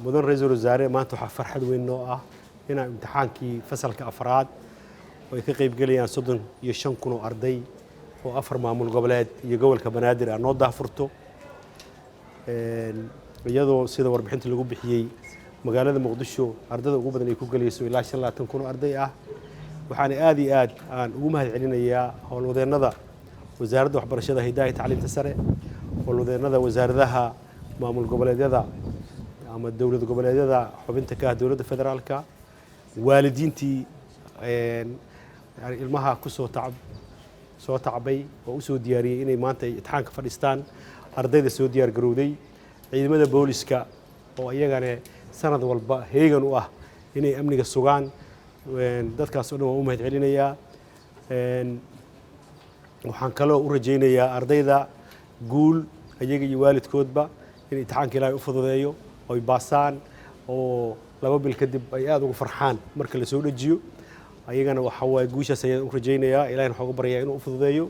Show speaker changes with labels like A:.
A: mudan ra'iisul wasaare maanta waxaa farxad weyn noo ah inaan imtixaankii fasalka afraad oo ay ka qayb galayaan 35,000 oo arday oo 4 maamul goboleed iyo gobolka Banaadir aan noo daafurto iyadoo sida warbixinta lagu bixiyay magaalada Muqdisho ardayda ugu badan ay ku galayso ilaa 25,000 arday ah waxaan aad iyo aad aan ugu mahadcelinayaa howlwadeennada wasaaradda waxbarashada hidaha iyo tacliinta sare howlwadeennada wasaaradaha maamul goboleedyada ama dawlad goboleedyada xubinta ka ah dawladda federaalka waalidiintii ilmaha ku soo tacbay oo u soo diyaariyay inay maanta imtixaanka fadhiistaan ardayda soo diyaar garowday ciidamada booliska oo iyagana sanad walba heegan u ah inay amniga sugaan dadkaas oo dhan waan u mahadcelinayaa waxaan kaloo u rajaynayaa ardayda guul ayaga iyo waalidkoodba in imtixaanka ilaahay u fududeeyo oo ay baasaan oo 2 bil kadib ay aad ugu farxaan marka la soo dhajiyo ayagana waxa way guushaas ayaan u rajaynayaa ilaahay waxa ugu baryaa inuu u fududeeyo